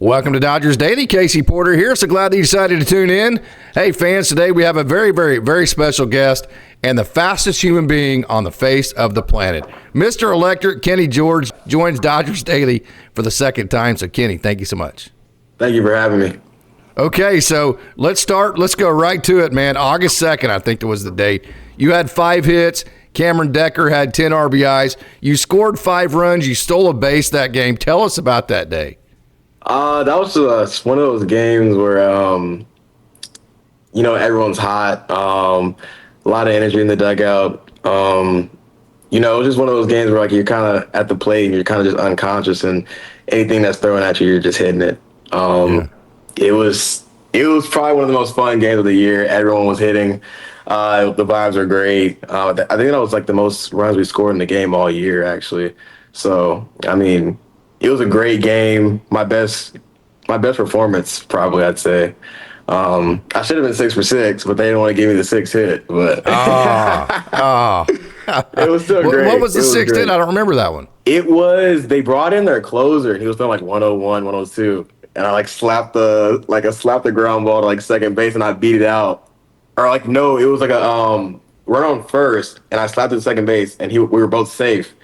Welcome to Dodgers Daily. Casey Porter here. So glad that you decided to tune in. Hey, fans, today we have a very, very, very special guest and the fastest human being on the face of the planet. Mr. Electric, Kenny George, joins Dodgers Daily for the second time. So, Kenny, thank you so much. Thank you for having me. Okay, so let's start. Let's go right to it, man. August 2nd, I think that was the date. You had 5 hits. Cameron Decker had 10 RBIs. You scored 5 runs. You stole a base that game. Tell us about that day. That was one of those games where, everyone's hot. A lot of energy in the dugout. It was just one of those games where, like, you're kind of at the plate and you're kind of just unconscious, and anything that's thrown at you, you're just hitting it. It was probably one of the most fun games of the year. Everyone was hitting. The vibes are great. I think that was like the most runs we scored in the game all year, actually. So, I mean, it was a great game. My best performance, probably, I'd say. I should have been 6 for 6, but they didn't want to give me the 6th hit. But it was still great. What was the 6th hit? I don't remember that one. It was, they brought in their closer, and he was throwing like 101, 102. And I slapped the ground ball to like second base, and I beat it out. Or like, no, it was like a run on first, and I slapped it to second base, and we were both safe.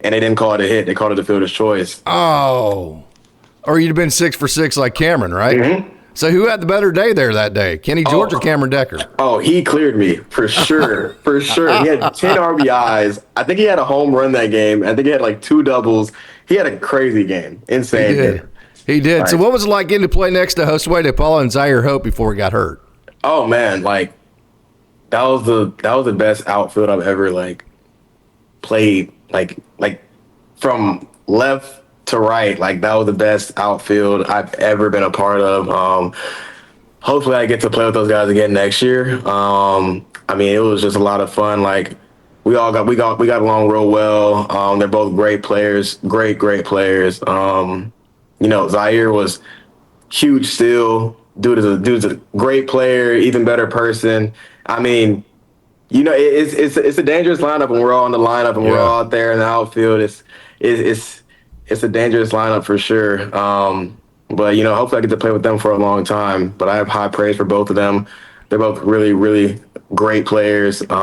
And they didn't call it a hit. They called it a fielder's choice. Oh. Or you'd have been 6 for 6 like Cameron, right? Mm-hmm. So who had the better day there that day? Kenny George or Cameron Decker? Oh, he cleared me, for sure. For sure. He had 10 RBIs. I think he had a home run that game. I think he had like 2 doubles. He had a crazy game. Insane. He did. Right. So what was it like getting to play next to Josue De Paula and Zaire Hope before he got hurt? Oh, man. Like, that was the best outfield I've ever, played. Like from left to right, that was the best outfield I've ever been a part of. Hopefully I get to play with those guys again next year. It was just a lot of fun. We got along real well. They're both great players, great players. Zaire was huge still. Dude's a great player, even better person. It's a dangerous lineup when we're all in the lineup and we're all out there in the outfield. It's a dangerous lineup for sure. But hopefully I get to play with them for a long time. But I have high praise for both of them. They're both really, really great players. Like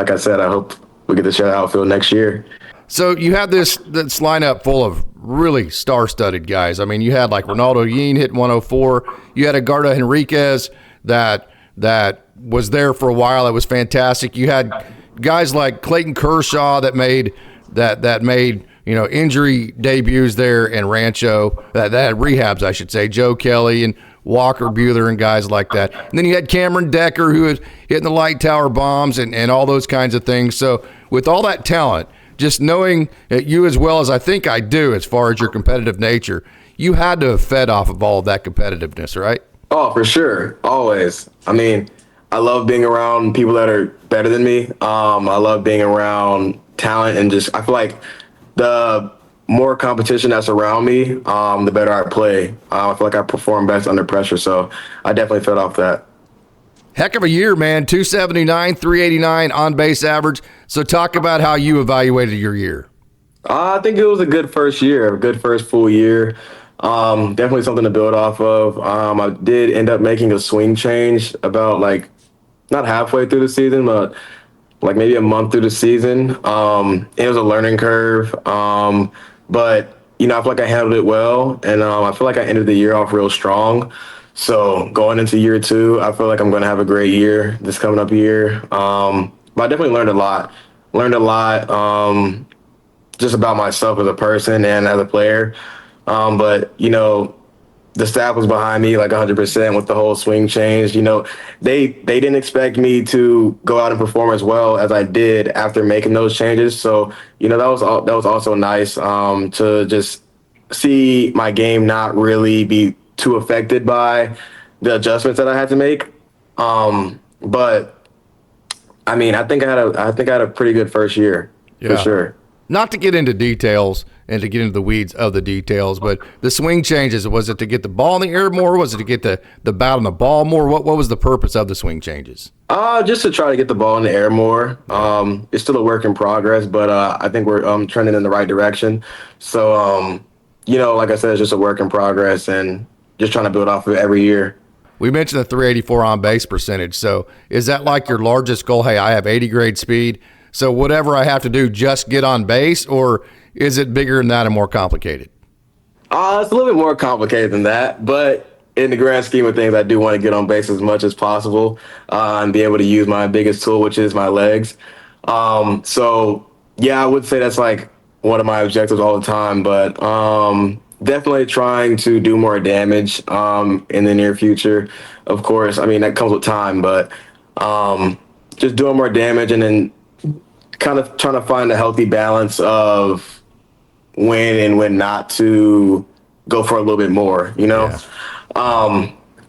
I said, I hope we get to share the outfield next year. So you had this lineup full of really star-studded guys. I mean, you had like Ronaldo Yin hitting 104. You had Edgardo Henriquez that was there for a while. It was fantastic. You had guys like Clayton Kershaw that made injury debuts there in Rancho, that had rehabs, I should say. Joe Kelly and Walker Buehler and guys like that. And then you had Cameron Decker, who was hitting the light tower bombs and all those kinds of things. So with all that talent, just knowing you as well as I think I do as far as your competitive nature, you had to have fed off of all of that competitiveness, right? Oh, for sure. Always. I love being around people that are better than me. I love being around talent, and I feel like the more competition that's around me, the better I play. I feel like I perform best under pressure, so I definitely fed off that. Heck of a year, man. 279, 389 on base average. So talk about how you evaluated your year. I think it was a good first year, a good first full year. Definitely something to build off of. I did end up making a swing change about not halfway through the season, but maybe a month through the season. It was a learning curve. But I feel like I handled it well, and I feel like I ended the year off real strong. So going into year 2, I feel like I'm going to have a great year this coming up year. But I definitely learned a lot. Just about myself as a person and as a player. But the staff was behind me 100% with the whole swing change. They didn't expect me to go out and perform as well as I did after making those changes. So that was also nice to just see my game not really be too affected by the adjustments that I had to make. But I think I had a pretty good first year for sure. Not to get into details and to get into the weeds of the details, but the swing changes, was it to get the ball in the air more? Was it to get the bat on the ball more? What was the purpose of the swing changes? Just to try to get the ball in the air more. It's still a work in progress, but I think we're trending in the right direction. So like I said, it's just a work in progress and just trying to build off of it every year. We mentioned the 384 on base percentage. So is that like your largest goal? Hey, I have 80 grade speed, so whatever I have to do, just get on base, or is it bigger than that and more complicated? It's a little bit more complicated than that, but in the grand scheme of things, I do want to get on base as much as possible and be able to use my biggest tool, which is my legs. So yeah, I would say that's like one of my objectives all the time, but definitely trying to do more damage in the near future. Of course, I mean, that comes with time, but just doing more damage and then kind of trying to find a healthy balance of when and when not to go for a little bit more, Yeah.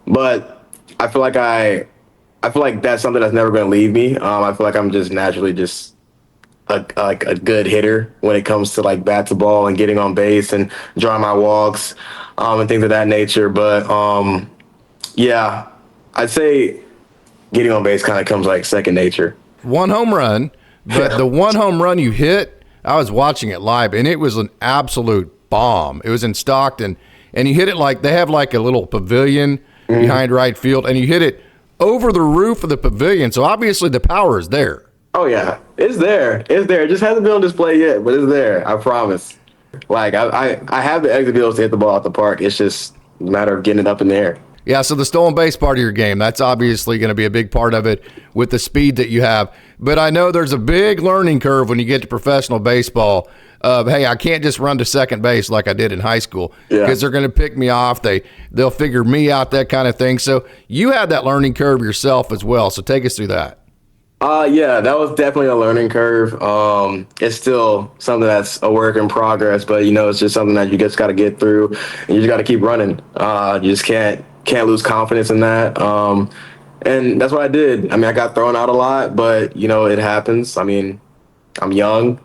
But I feel like that's something that's never going to leave me. I feel like I'm just naturally just like a good hitter when it comes to like bat to ball and getting on base and drawing my walks, and things of that nature. But yeah, I'd say getting on base kind of comes like second nature. One home run, but the one home run you hit, I was watching it live, and it was an absolute bomb. It was in Stockton, and you hit it like they have like a little pavilion behind right field, and you hit it over the roof of the pavilion. So obviously the power is there. Oh yeah, it's there. It's there. It just hasn't been on display yet, but it's there. I promise. Like I have the exit to hit the ball at the park. It's just a matter of getting it up in the air. Yeah, so the stolen base part of your game, that's obviously going to be a big part of it with the speed that you have. But I know there's a big learning curve when you get to professional baseball of, hey, I can't just run to second base like I did in high school because they're going to pick me off. They'll figure me out, that kind of thing. So you had that learning curve yourself as well. So take us through that. Yeah, that was definitely a learning curve. It's still something that's a work in progress, but it's just something that you just got to get through, and you just got to keep running. You just can't lose confidence in that. And that's what I did. I mean, I got thrown out a lot, but it happens. I mean, I'm young,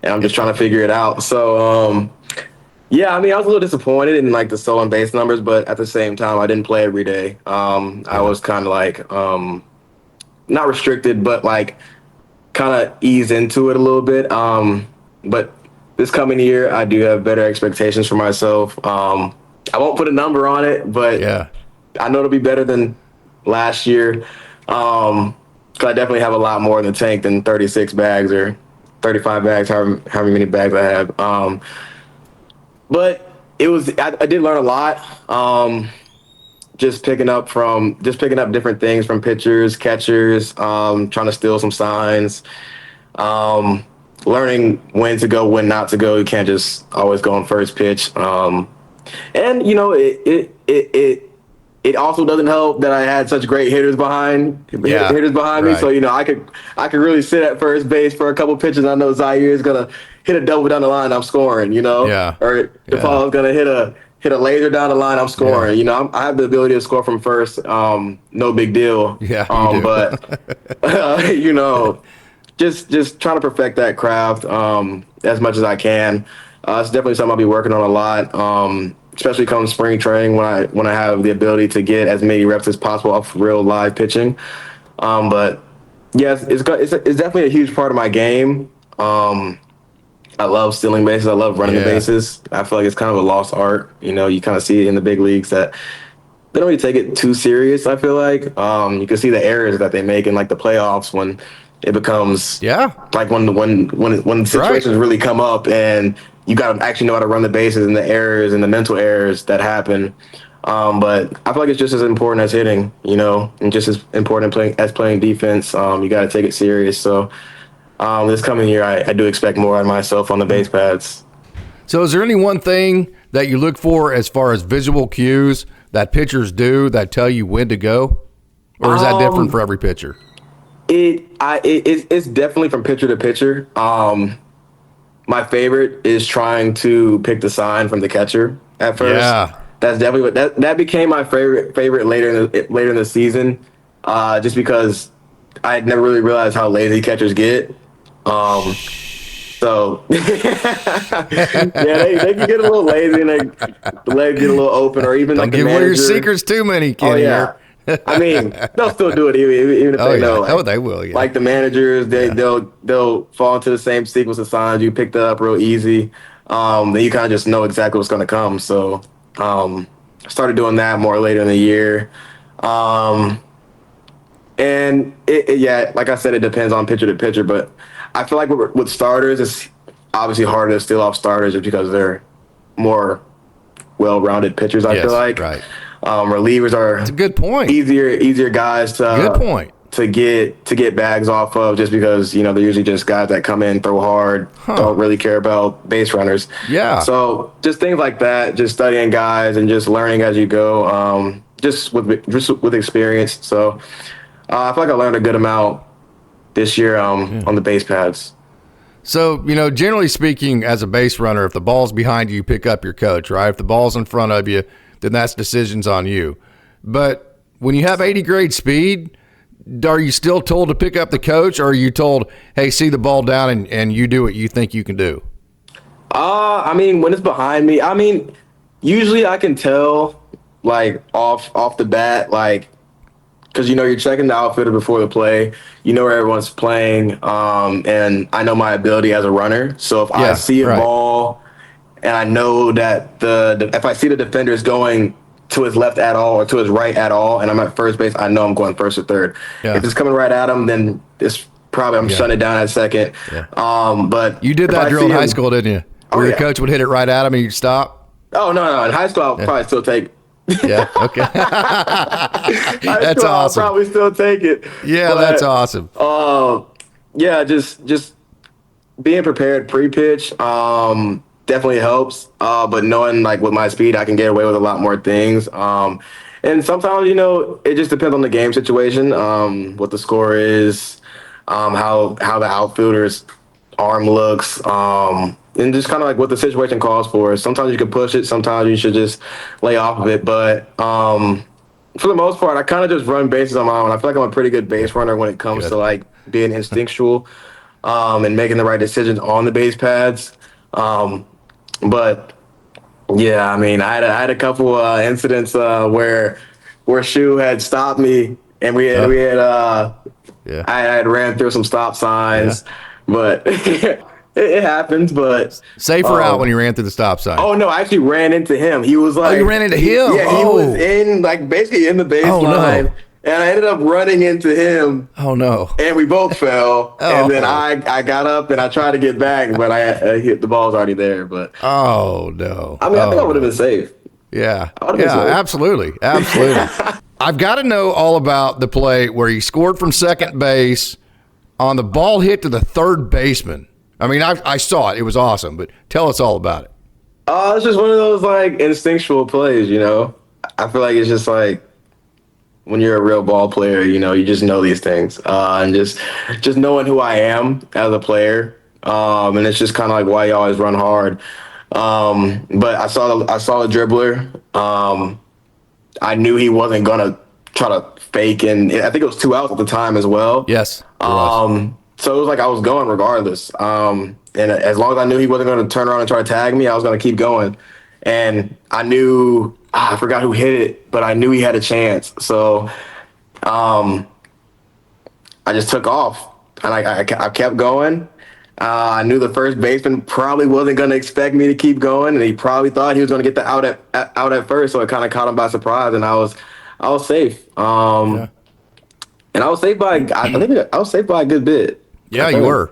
and I'm just trying to figure it out. So, yeah, I mean, I was a little disappointed in like the stolen base numbers, but at the same time, I didn't play every day. I was kind of like not restricted, but like kind of ease into it a little bit. But this coming year, I do have better expectations for myself. I won't put a number on it, but Yeah. I know it'll be better than last year. 'Cause I definitely have a lot more in the tank than 36 bags or 35 bags, however many bags I have. But I did learn a lot. Just picking up different things from pitchers, catchers, trying to steal some signs, learning when to go, when not to go. You can't just always go on first pitch. And it also doesn't help that I had such great hitters behind me. So I could really sit at first base for a couple pitches. I know Zaire is gonna hit a double down the line, I'm scoring. Or DePaul's gonna hit a laser down the line, I'm scoring. I have the ability to score from first. No big deal. Yeah. But just trying to perfect that craft as much as I can. It's definitely something I'll be working on a lot. Especially come spring training when I have the ability to get as many reps as possible off real live pitching. But yes, it's definitely a huge part of my game. I love stealing bases. I love running the bases. I feel like it's kind of a lost art. You kind of see it in the big leagues that they don't really take it too serious. I feel like you can see the errors that they make in like the playoffs when it becomes like when situations really come up and you got to actually know how to run the bases and the errors and the mental errors that happen. But I feel like it's just as important as hitting, and just as important as playing defense. You got to take it serious. So this coming year, I do expect more out of myself on the base pads. So is there any one thing that you look for as far as visual cues that pitchers do that tell you when to go? Or is that different for every pitcher? It's definitely from pitcher to pitcher. My favorite is trying to pick the sign from the catcher at first. Yeah. That's definitely that became my favorite later in the season, just because I had never really realized how lazy catchers get. So they can get a little lazy and the legs get a little open, or even Don't like the give away your manager. secrets too many, Kenny. Oh yeah. I mean, they'll still do it even if they know. Oh, they will. Yeah. Like the managers, they'll fall into the same sequence of signs. You pick that up real easy. then you kind of just know exactly what's going to come. So I started doing that more later in the year. Um, and yeah, like I said, it depends on pitcher to pitcher, but I feel like with starters, it's obviously harder to steal off starters just because they're more well-rounded pitchers. I feel Yes, like right. Relievers are It's a good point. easier guys Good point. to get bags off of, just because they're usually just guys that come in, throw hard, don't really care about base runners. Yeah. So just things like that, just studying guys and just learning as you go, just with experience. So I feel like I learned a good amount this year on the base pads. So, generally speaking, as a base runner, if the ball's behind you, you pick up your coach, right? If the ball's in front of you, then that's decisions on you. But when you have 80 grade speed, are you still told to pick up the coach, or are you told, hey, see the ball down and you do what you think you can do? I mean, when it's behind me, usually I can tell, like, off the bat, like, because you're checking the outfielder before the play, where everyone's playing, and I know my ability as a runner. So if I see a ball and I know that if I see the defender is going to his left at all or to his right at all, and I'm at first base, I know I'm going first or third. Yeah. If it's coming right at him, then it's probably I'm shutting it down at second. Yeah. But you did that drill in high school, didn't you? Where your coach would hit it right at him and you'd stop? Oh, no. In high school, I'll probably still take it. Yeah. Okay. That's awesome. I'll probably still take it. Yeah, but, that's awesome. Yeah, just being prepared pre-pitch definitely helps. But knowing, like, with my speed, I can get away with a lot more things. And sometimes, it just depends on the game situation, what the score is, how the outfielder's arm looks, and just kind of like what the situation calls for. Sometimes you can push it, sometimes you should just lay off of it. But for the most part, I kind of just run bases on my own. I feel like I'm a pretty good base runner when it comes to, like, being instinctual and making the right decisions on the base pads. But yeah, I mean, I had a couple incidents where Shu had stopped me, and I had ran through some stop signs, but it happens. But safer out when you ran through the stop sign. Oh no, I actually ran into him. He was like, you ran into him? Yeah, he was basically in the baseline. No. And I ended up running into him. Oh, no. And we both fell. And then I got up and I tried to get back, but I hit the ball's already there. But oh, no. I mean, I think I would have been safe. Yeah. Absolutely. I've got to know all about the play where he scored from second base on the ball hit to the third baseman. I mean, I saw it. It was awesome. But tell us all about it. It's just one of those, like, instinctual plays, I feel like it's just like, when you're a real ball player, you just know these things, and just knowing who I am as a player, and it's just kind of like why you always run hard. But I saw the dribbler. I knew he wasn't gonna try to fake, and I think it was 2 outs at the time as well. Yes. So it was like I was going regardless. And as long as I knew he wasn't going to turn around and try to tag me, I was going to keep going. And I knew I forgot who hit it, but I knew he had a chance. So I just took off, and I kept going. I knew the first baseman probably wasn't going to expect me to keep going, and he probably thought he was going to get the out at first. So it kind of caught him by surprise, and I was safe. And I was safe by I think I was safe by a good bit. Yeah, you were.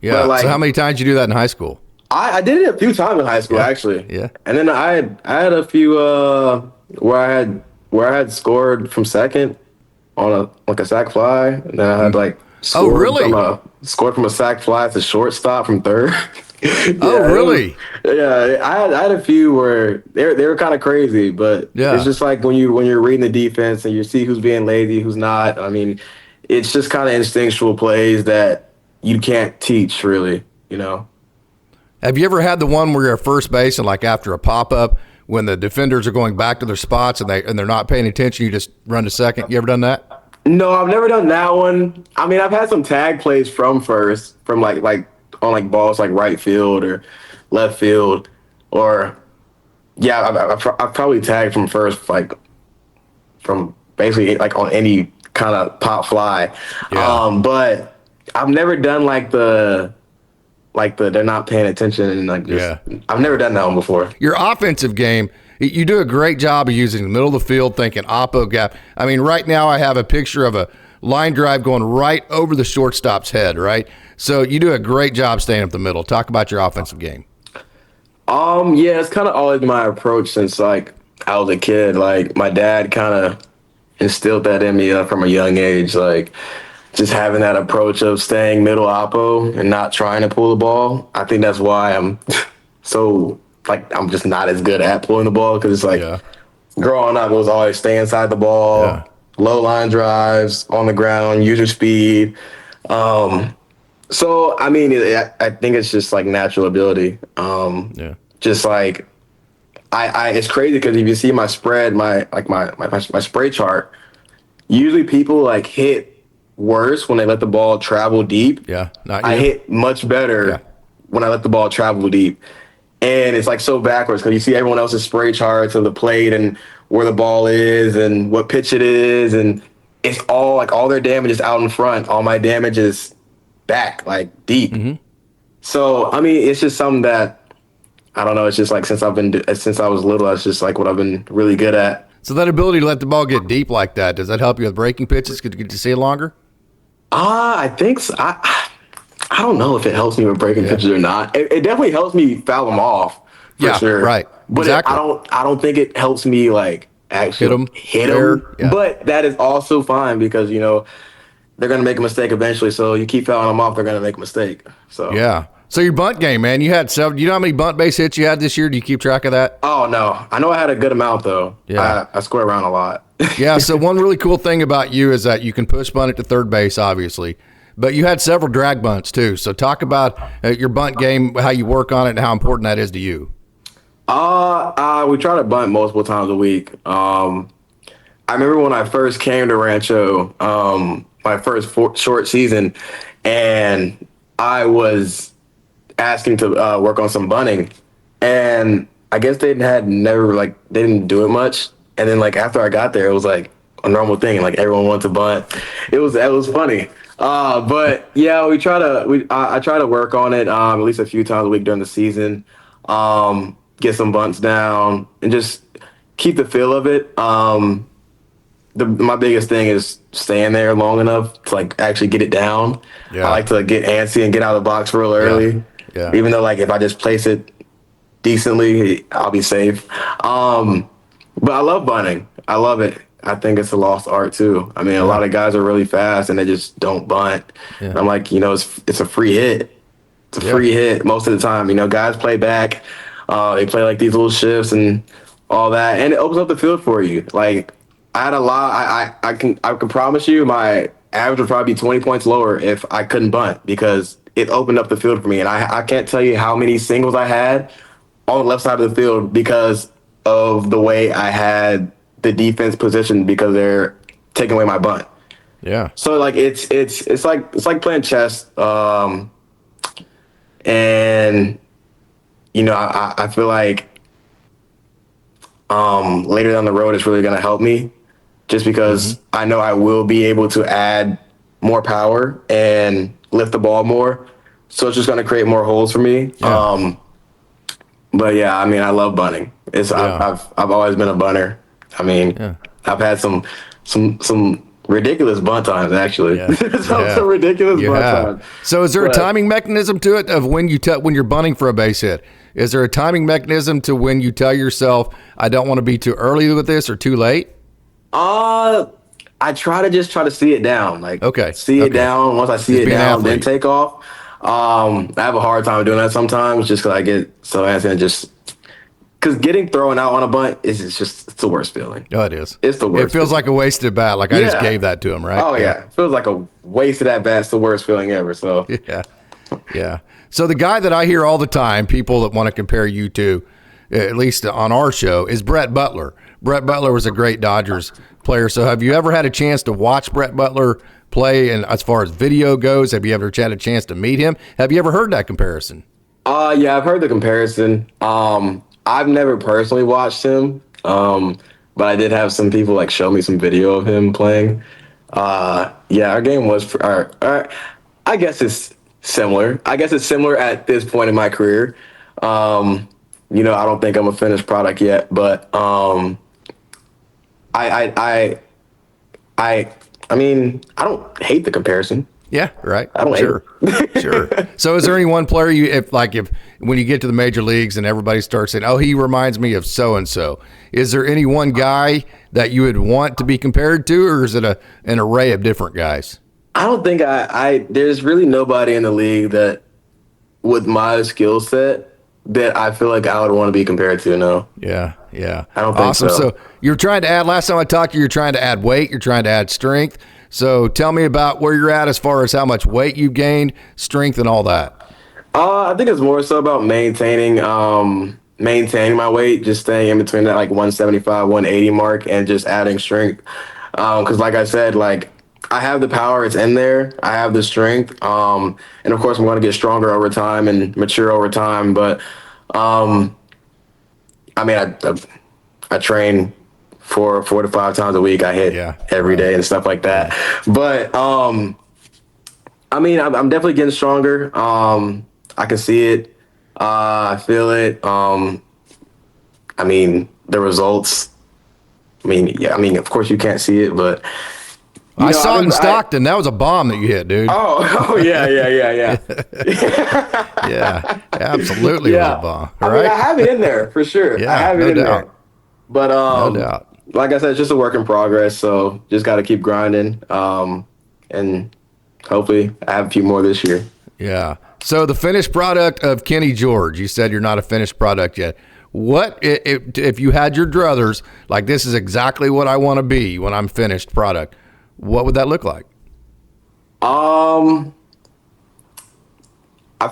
Yeah. Like, so how many times did you do that in high school? I did it a few times in high school, actually. Yeah. And then I had a few where I had scored from second on a sac fly, and then I had scored from a sac fly to shortstop from third. Really? I had a few where they were kind of crazy, but it's just like when you're reading the defense and you see who's being lazy, who's not. I mean, it's just kind of instinctual plays that you can't teach, really. Have you ever had the one where you're at first base and, like, after a pop-up, when the defenders are going back to their spots and they're not paying attention, you just run to second? You ever done that? No, I've never done that one. I mean, I've had some tag plays from first, from like on balls like right field or left field, or I've probably tagged from first, like from basically like on any kind of pop fly. But I've never done like the like they're not paying attention and like just I've never done that one before. Your offensive game, you do a great job of using the middle of the field, thinking oppo gap. I mean, right now I have a picture of a line drive going right over the shortstop's head, right? So you do a great job staying up the middle. Talk about your offensive game. Yeah, it's kind of always my approach since like I was a kid. Like my dad kind of instilled that in me from a young age. Like just having that approach of staying middle oppo and not trying to pull the ball. I think that's why I'm so like I'm just not as good at pulling the ball because it's like growing up it was always stay inside the ball, low line drives on the ground, use your speed. So I mean, I think it's just like natural ability. Just like I it's crazy because if you see my spread, my spray chart, usually people like hit worse when they let the ball travel deep. Yeah, not you. I hit much better when I let the ball travel deep. And it's like so backwards because you see everyone else's spray charts of the plate and where the ball is and what pitch it is. And it's all like all their damage is out in front. All my damage is back, like deep. So, I mean, it's just something that, I don't know. It's just like since I was little, that's just like what I've been really good at. So that ability to let the ball get deep like that, does that help you with breaking pitches? Could you get to see it longer? I think so. I don't know if it helps me with breaking pitches or not. It definitely helps me foul them off for sure. Right. But Exactly. I don't think it helps me like actually hit them. Yeah. But that is also fine because you know they're gonna make a mistake eventually. So you keep fouling them off, they're gonna make a mistake. So yeah. So your bunt game, man, you had several. You know how many bunt base hits you had this year? Do you keep track of that? Oh no, I know I had a good amount though. Yeah, I score around a lot. Yeah. So one really cool thing about you is that you can push bunt it to third base, obviously. But you had several drag bunts too. So talk about your bunt game, how you work on it, and how important that is to you. We try to bunt multiple times a week. I remember when I first came to Rancho, my first short season, and I was asking to work on some bunting, and I guess they didn't do it much. And then like after I got there, it was like a normal thing, like everyone wanted to bunt. It was funny. But yeah, I try to work on it at least a few times a week during the season. Get some bunts down and just keep the feel of it. My biggest thing is staying there long enough to like actually get it down. I like to get antsy and get out of the box real early. Even though like if I just place it decently, I'll be safe. But I love bunting. I love it. I think it's a lost art too. I mean, a lot of guys are really fast and they just don't bunt. And I'm like, you know, it's a free hit. It's a free hit most of the time. You know, guys play back. They play like these little shifts and all that, and it opens up the field for you. Like I had a lot. I can promise you, my average would probably be 20 points lower if I couldn't bunt because it opened up the field for me. And I can't tell you how many singles I had on the left side of the field because of the way I had the defense positioned because they're taking away my bunt. Yeah. So like it's like playing chess. And you know, I feel like later down the road it's really gonna help me just because I know I will be able to add more power and lift the ball more. So it's just gonna create more holes for me. But yeah, I mean I love bunting. I've always been a bunter. I mean, I've had some ridiculous bunt times, actually. Some ridiculous bunt times. So is there a timing mechanism to it of when you're bunting for a base hit? Is there a timing mechanism to when you tell yourself, I don't want to be too early with this or too late? I try to see it down. Like, see it down. Once I see it down, then take off. I have a hard time doing that sometimes just because I get so antsy and just... Because getting thrown out on a bunt it's the worst feeling. Oh, it is. It's the worst. It feels like a wasted bat. Like I just gave that to him, right? Oh, yeah. It feels like a wasted at bat. It's the worst feeling ever. So Yeah. So the guy that I hear all the time, people that want to compare you to, at least on our show, is Brett Butler. Brett Butler was a great Dodgers player. So have you ever had a chance to watch Brett Butler play? And as far as video goes, have you ever had a chance to meet him? Have you ever heard that comparison? Yeah, I've heard the comparison. I've never personally watched him, but I did have some people like show me some video of him playing. Our game was, I guess it's similar. I guess it's similar at this point in my career. I don't think I'm a finished product yet, but I I I I mean, I don't hate the comparison. Yeah, right. I don't hate Sure. it. Sure. So is there any one player if when you get to the major leagues and everybody starts saying, "Oh, he reminds me of so and so." Is there any one guy that you would want to be compared to, or is it an array of different guys? I don't think there's really nobody in the league that with my skill set that I feel like I would want to be compared to. No. Yeah, yeah. I don't think awesome. so. So you're trying to add. Last time I talked to you, you're trying to add weight. You're trying to add strength. So tell me about where you're at as far as how much weight you've gained, strength, and all that. I think it's more so about maintaining my weight, just staying in between that like 175, 180 mark, and just adding strength. Because like I said, like I have the power, it's in there. I have the strength, and of course I'm going to get stronger over time and mature over time. But I train 4 to 5 times a week. I hit every day and stuff like that. But I'm definitely getting stronger. I can see it. I feel it. The results. Of course you can't see it, but I saw it in Stockton. That was a bomb that you hit, dude. Yeah. Yeah, absolutely was a bomb. I have it in there for sure. Yeah, I have it in there. But no doubt. Like I said, it's just a work in progress. So just got to keep grinding. And hopefully I have a few more this year. Yeah. So the finished product of Kenny George, you said you're not a finished product yet. What if you had your druthers, like this is exactly what I want to be when I'm finished product, what would that look like? I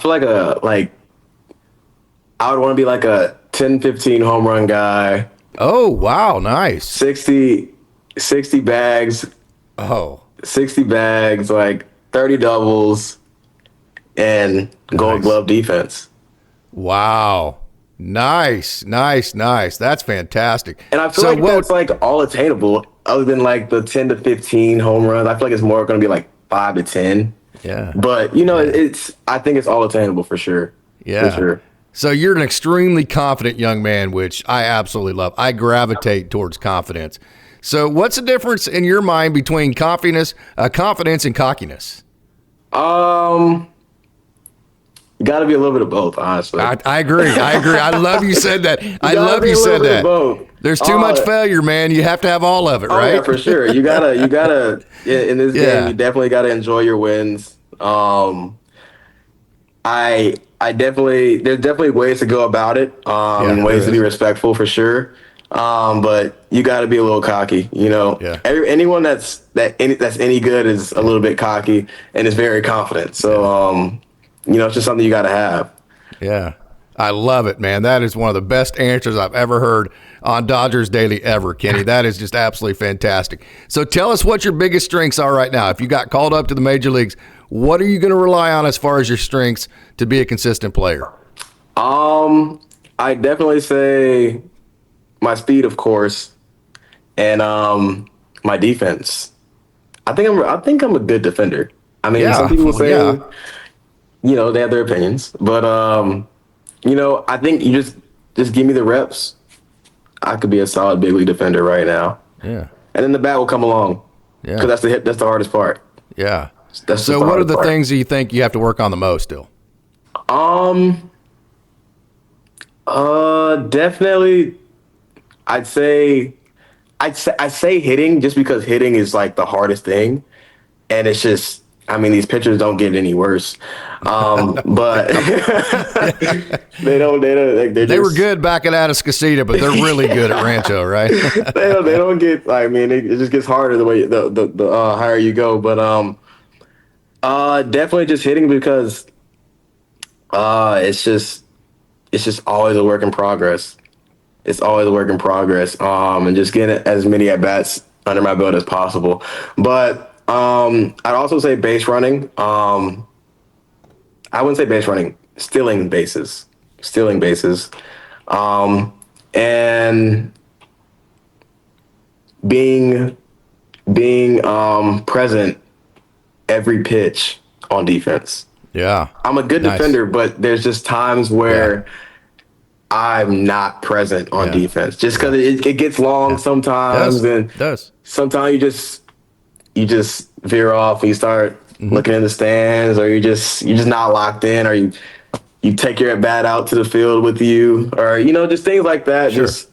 feel like I would want to be like a 10, 15 home run guy. Oh, wow. Nice. 60 bags. Oh, 60 bags, like 30 doubles, and gold glove defense. Wow. Nice. That's fantastic. And I feel that's like all attainable other than like the 10 to 15 home runs. I feel like it's more going to be like 5 to 10. Yeah. But, I think it's all attainable for sure. Yeah. For sure. So you're an extremely confident young man, which I absolutely love. I gravitate towards confidence. So what's the difference in your mind between confidence and cockiness? Got to be a little bit of both, honestly. I agree. I love you said that. I love you said that. Both. There's too much failure, man. You have to have all of it, right? Yeah, for sure. You gotta in this game, you definitely gotta enjoy your wins. There's definitely ways to go about it, ways to be respectful for sure. But you got to be a little cocky, anyone that's any good is a little bit cocky and is very confident. So, it's just something you got to have. Yeah. I love it, man. That is one of the best answers I've ever heard on Dodgers Daily ever, Kenny. That is just absolutely fantastic. So tell us what your biggest strengths are right now. If you got called up to the major leagues, what are you going to rely on as far as your strengths to be a consistent player? I definitely say my speed, of course, and my defense. I think I'm a good defender. Some people say, they have their opinions, but I think you just give me the reps. I could be a solid big league defender right now. Yeah, and then the bat will come along. Yeah, because that's the hardest part. Yeah. So what are the things that you think you have to work on the most still? Definitely, I'd say hitting, just because hitting is like the hardest thing, and it's just, these pitchers don't get any worse. But they were good back at Atascocita, but they're really good at Rancho, right? they don't get. It just gets harder the way the higher you go. But definitely just hitting, because it's just always a work in progress. It's always a work in progress. And just getting as many at bats under my belt as possible. But I'd also say base running. I wouldn't say base running, stealing bases. And being present every pitch on defense. Yeah. I'm a good defender, but there's just times where I'm not present on defense just because it gets long sometimes, and sometimes you just veer off and you start looking in the stands, or you're just not locked in, or you take your at bat out to the field with you, or just things like that. Sure. Just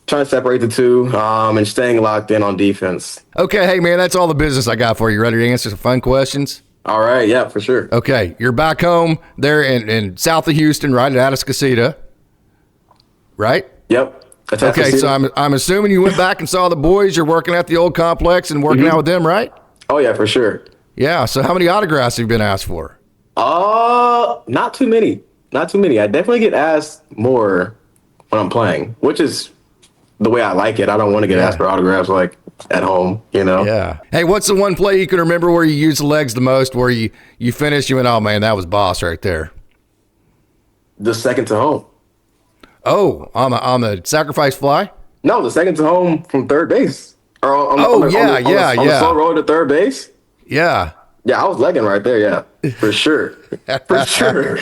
trying to separate the two, and staying locked in on defense. Okay, hey man, that's all the business I got for you. Ready to answer some fun questions? All right, yeah, for sure. Okay, you're back home there in south of Houston, right at Atascocita, right? Yep. Okay, so I'm assuming you went back and saw the boys. You're working at the old complex and working out with them, right? Oh yeah, for sure. Yeah. So how many autographs have you been asked for? Not too many. Not too many. I definitely get asked more when I'm playing, which is the way I like it. I don't want to get asked for autographs like at home, Yeah. Hey, what's the one play you can remember where you used the legs the most, where you finished, you went, oh man, that was boss right there? The second to home. Oh, on the sacrifice fly? No, the second to home from third base. Or on the slow roll to third base. Yeah. Yeah, I was legging right there. Yeah, for sure. For sure.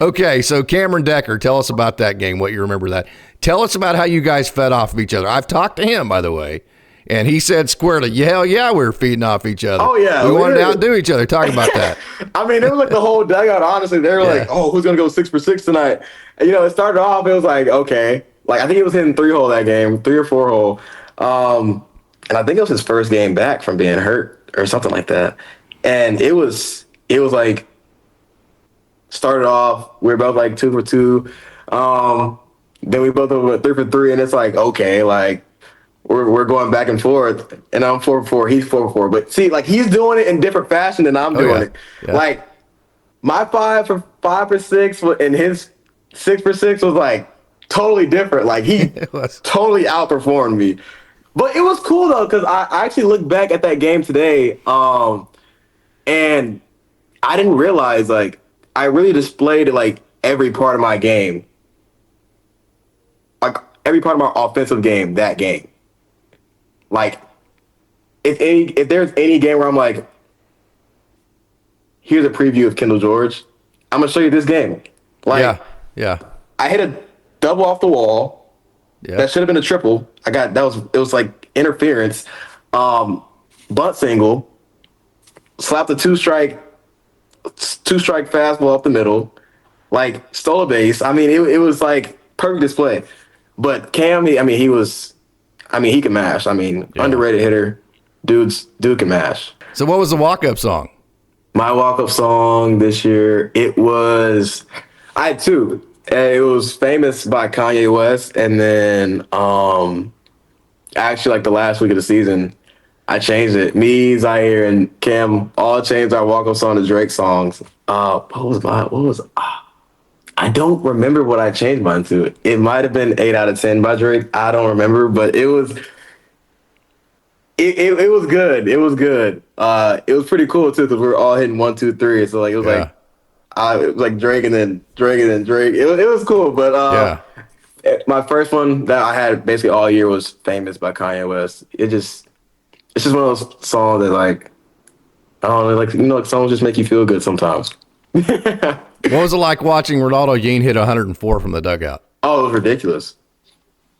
Okay, so Cameron Decker, tell us about that game, what you remember that. Tell us about how you guys fed off of each other. I've talked to him, by the way, and he said squarely, hell yeah, we were feeding off each other. Oh, yeah. We wanted to outdo each other. Talk about that. I mean, it was like the whole dugout, honestly. They were like, oh, who's going to go 6 for 6 tonight? And, it started off, it was like, okay. Like, I think he was hitting 3-hole that game, 3 or 4-hole. And I think it was his first game back from being hurt or something like that. And it was like, started off, we were both like 2 for 2. Then we both went 3 for 3, and it's like, okay, like we're going back and forth, and I'm 4 for 4, he's 4 for 4. But see, like he's doing it in different fashion than I'm doing it. Yeah. Like my 5 for 6 and his 6 for 6 was like totally different. Like he totally outperformed me. But it was cool though, because I actually looked back at that game today, and I didn't realize like I really displayed like every part of my game, like every part of my offensive game that game. Like if there's any game where I'm like, here's a preview of Kendall George, I'm gonna show you this game. Like yeah. I hit a double off the wall. Yeah. That should have been a triple. It was like interference. Bunt single, slapped a two-strike fastball up the middle, like stole a base. I mean, it was like perfect display. But Cam, he can mash. I mean, underrated hitter. Dude can mash. So what was the walk-up song? My walk-up song this year, I had 2. It was Famous by Kanye West, and then actually like the last week of the season, I changed it. Me, Zaire, and Cam all changed our walk-up song to Drake songs. I don't remember what I changed mine to. It might have been 8 out of 10 by Drake. I don't remember, but it was good. It was good. It was pretty cool too, because we were all hitting 1, 2, 3. So like it was like Drake and then Drake and then Drake. It was cool, but my first one that I had basically all year was Famous by Kanye West. It's just one of those songs that like, I don't know, like songs just make you feel good sometimes. What was it like watching Ronaldo Yean hit 104 from the dugout? Oh, it was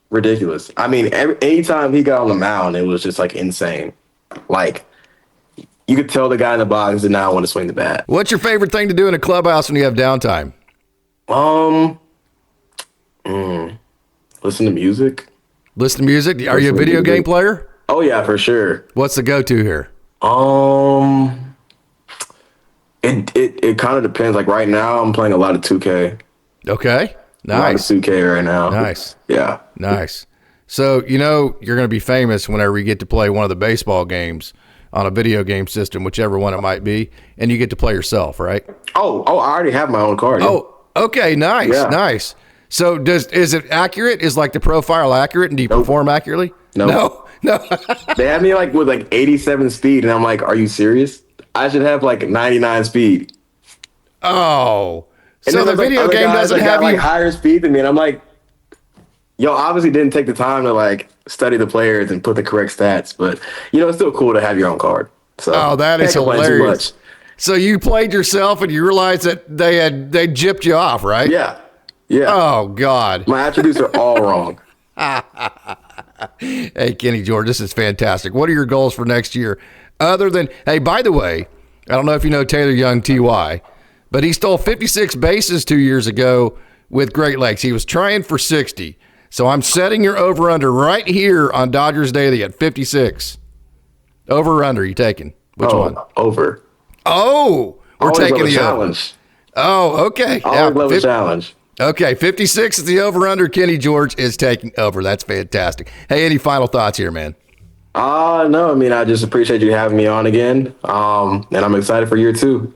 ridiculous. I mean, anytime he got on the mound, it was just like insane. Like, you could tell the guy in the box did not want to swing the bat. What's your favorite thing to do in a clubhouse when you have downtime? Listen to music. Listen to music? Are you a video game player? Oh yeah, for sure. What's the go-to here? It kind of depends. Like right now, I'm playing a lot of 2K. Okay, nice. A lot of 2K right now. Nice. Yeah. Nice. So you're going to be famous whenever you get to play one of the baseball games on a video game system, whichever one it might be, and you get to play yourself, right? Oh, I already have my own card. Oh, okay, nice, nice. So is it accurate? Is like the profile accurate, and do you perform accurately? No. They have me like with like 87 speed, and I'm like, are you serious? I should have like 99 speed. Oh, and so the video game doesn't have like higher speed than me, and I'm like, yo, obviously didn't take the time to like study the players and put the correct stats, but it's still cool to have your own card. So that is hilarious. So you played yourself and you realized that they gypped you off, right? Yeah. Yeah. Oh God. My attributes are all wrong. Hey, Kenny George, this is fantastic. What are your goals for next year? Other than, hey, by the way, I don't know if you know Taylor Young, TY, but he stole 56 bases 2 years ago with Great Lakes. He was trying for 60. So I'm setting your over-under right here on Dodgers Daily at 56. Over or under, you taking? Which one? Over. Oh, we're Always taking love a the challenge. over. Oh, okay. Always love a challenge. Okay, 56 is the over-under. Kenny George is taking over. That's fantastic. Hey, any final thoughts here, man? No, I mean, I just appreciate you having me on again. And I'm excited for year 2.